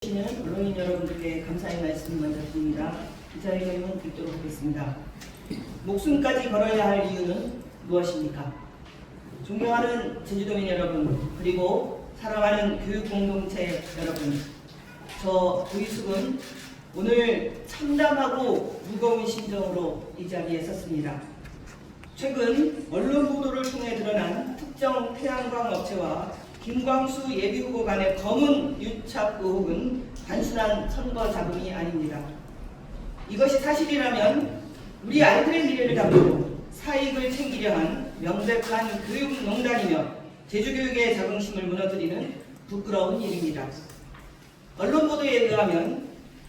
언론인 여러분들께 감사의 말씀 먼저 드립니다. 기자회견은 읽도록 하겠습니다. 목숨까지 걸어야 할 이유는 무엇입니까? 존경하는 제주도민 여러분, 그리고 사랑하는 교육 공동체 여러분, 저 고희숙은 오늘 참담하고 무거운 심정으로 이 자리에 섰습니다. 최근 언론 보도를 통해 드러난 특정 태양광 업체와 김광수 예비후보 간의 검은 유착 의혹은 단순한 선거 자금이 아닙니다. 이것이 사실이라면 우리 아이들의 미래를 담보로 사익을 챙기려 한 명백한 교육농단이며 제주교육의 자긍심을 무너뜨리는 부끄러운 일입니다. 언론 보도에 의하면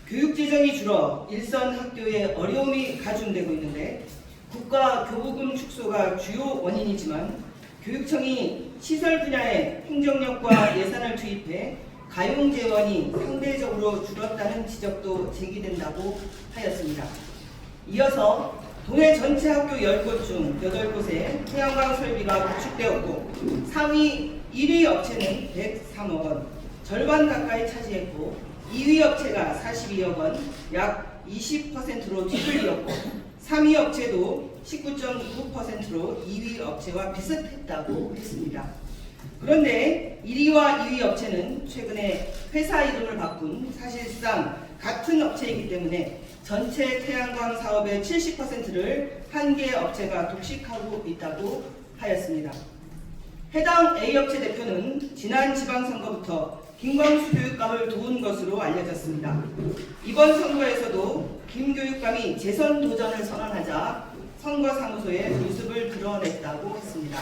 교육재정이 줄어 일선 학교에 어려움이 가중되고 있는데 국가 교부금 축소가 주요 원인이지만 교육청이 시설 분야에 행정력과 예산을 투입해 가용 재원이 상대적으로 줄었다는 지적도 제기된다고 하였습니다. 이어서 도내 전체 학교 10곳 중 8곳에 태양광 설비가 구축되었고 상위 1위 업체는 103억 원, 절반 가까이 차지했고 2위 업체가 42억 원, 약 20%로 뒤를 이었고 3위 업체도 19.9%로 2위 업체와 비슷했다고 했습니다. 그런데 1위와 2위 업체는 최근에 회사 이름을 바꾼 사실상 같은 업체이기 때문에 전체 태양광 사업의 70%를 한 개 업체가 독식하고 있다고 하였습니다. 해당 A업체 대표는 지난 지방선거부터 김광수 교육감을 도운 것으로 알려졌습니다. 이번 선거에서도 김 교육감이 재선 도전을 선언하자 선거사무소에 모습을 드러냈다고 했습니다.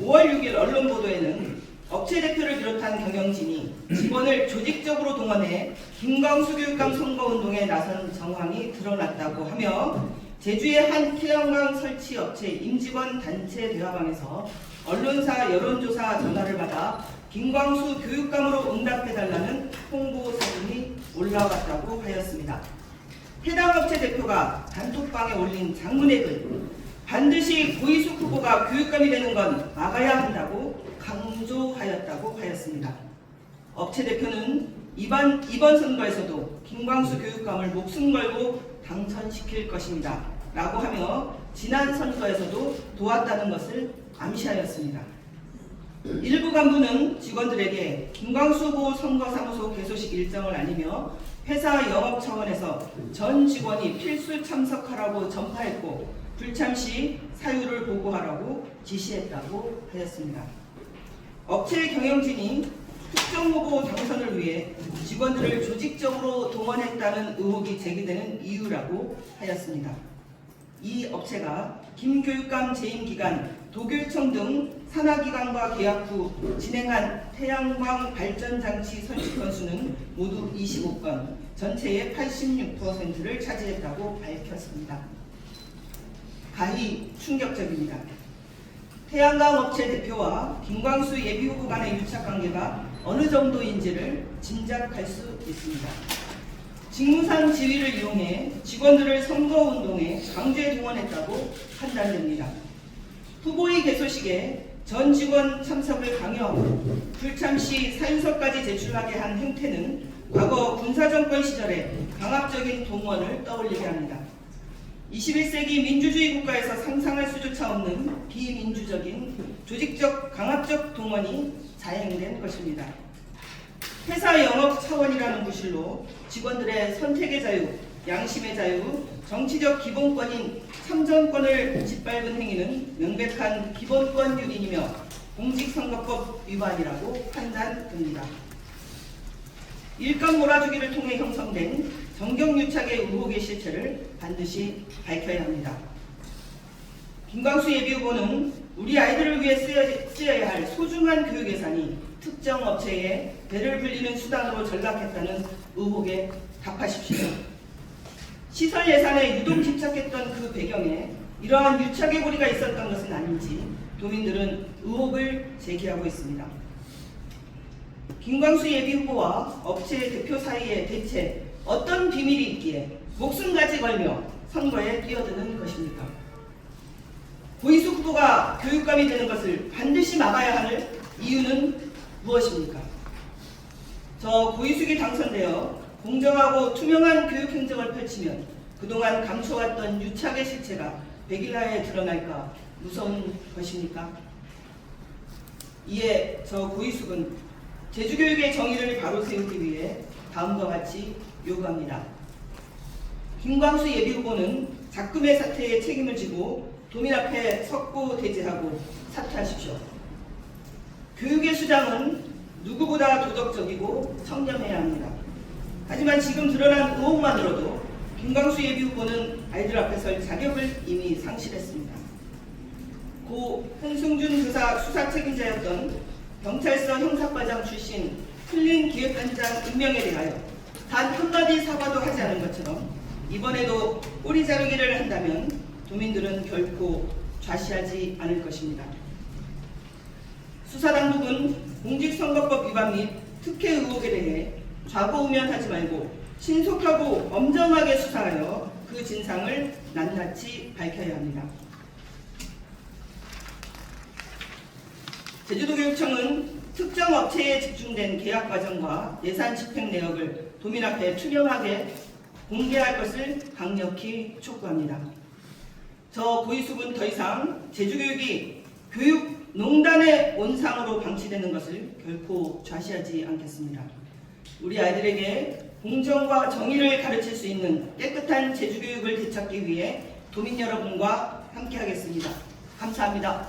5월 6일 언론 보도에는 업체 대표를 비롯한 경영진이 직원을 조직적으로 동원해 김광수 교육감 선거운동에 나선 정황이 드러났다고 하며 제주의 한 태양광 설치 업체 임직원 단체 대화방에서 언론사 여론조사 전화를 받아 김광수 교육감으로 응답해달라는 홍보 사진이 올라왔다고 하였습니다. 해당 업체 대표가 단톡방에 올린 장문의 글, 반드시 고희숙 후보가 교육감이 되는 건 막아야 한다고 강조하였다고 하였습니다. 업체 대표는 이번 선거에서도 김광수 교육감을 목숨 걸고 당선시킬 것입니다. 라고 하며 지난 선거에서도 도왔다는 것을 암시하였습니다. 일부 간부는 직원들에게 김광수 후보 선거사무소 개소식 일정을 알리며 회사 영업 차원에서 전 직원이 필수 참석하라고 전파했고 불참 시 사유를 보고하라고 지시했다고 하였습니다. 업체 경영진이 특정 후보 당선을 위해 직원들을 조직적으로 동원했다는 의혹이 제기되는 이유라고 하였습니다. 이 업체가 김 교육감 재임 기간 도교육청 등 산하기관과 계약 후 진행한 태양광 발전장치 설치 건수는 모두 25건, 전체의 86%를 차지했다고 밝혔습니다. 가히 충격적입니다. 태양광 업체 대표와 김광수 예비후보 간의 유착관계가 어느 정도인지를 짐작할 수 있습니다. 직무상 지위를 이용해 직원들을 선거운동에 강제 동원했다고 판단됩니다. 후보의 개소식에 전 직원 참석을 강요하고 불참 시 사유서까지 제출하게 한 행태는 과거 군사정권 시절의 강압적인 동원을 떠올리게 합니다. 21세기 민주주의 국가에서 상상할 수조차 없는 비민주적인 조직적 강압적 동원이 자행된 것입니다. 회사 영업 차원이라는 구실로 직원들의 선택의 자유, 양심의 자유, 정치적 기본권인 참정권을 짓밟은 행위는 명백한 기본권 유린이며 공직선거법 위반이라고 판단됩니다. 일감 몰아주기를 통해 형성된 정경유착의 의혹의 실체를 반드시 밝혀야 합니다. 김광수 예비후보는 우리 아이들을 위해 쓰여야 할 소중한 교육 예산이 특정 업체에 배를 불리는 수단으로 전락했다는 의혹에 답하십시오. 시설 예산에 유독 집착했던 그 배경에 이러한 유착의 고리가 있었던 것은 아닌지 도민들은 의혹을 제기하고 있습니다. 김광수 예비후보와 업체 대표 사이에 대체 어떤 비밀이 있기에 목숨까지 걸며 선거에 뛰어드는 것입니까? 고희숙 후보가 교육감이 되는 것을 반드시 막아야 할 이유는 무엇입니까? 저 고이숙이 당선되어 공정하고 투명한 교육 행정을 펼치면 그동안 감춰왔던 유착의 실체가 백일하에 드러날까 무서운 것입니까? 이에 저 고이숙은 제주교육의 정의를 바로 세우기 위해 다음과 같이 요구합니다. 김광수 예비후보는 작금의 사태에 책임을 지고 도민 앞에 석고대죄하고 사퇴하십시오. 교육의 수장은 누구보다 도덕적이고 청렴해야 합니다. 하지만 지금 드러난 의혹만으로도 김광수 예비후보는 아이들 앞에 설 자격을 이미 상실했습니다. 고 한승준 교사 수사 책임자였던 경찰서 형사과장 출신 틀린 기획단장 임명에 대하여 단 한마디 사과도 하지 않은 것처럼 이번에도 꼬리 자르기를 한다면 도민들은 결코 좌시하지 않을 것입니다. 수사당국은 공직선거법 위반 및 특혜 의혹에 대해 좌고우면하지 말고 신속하고 엄정하게 수사하여 그 진상을 낱낱이 밝혀야 합니다. 제주도교육청은 특정 업체에 집중된 계약 과정과 예산 집행 내역을 도민 앞에 투명하게 공개할 것을 강력히 촉구합니다. 저 고이숙은 더 이상 제주교육이 교육농단의 온상으로 방치되는 것을 결코 좌시하지 않겠습니다. 우리 아이들에게 공정과 정의를 가르칠 수 있는 깨끗한 제주교육을 되찾기 위해 도민 여러분과 함께하겠습니다. 감사합니다.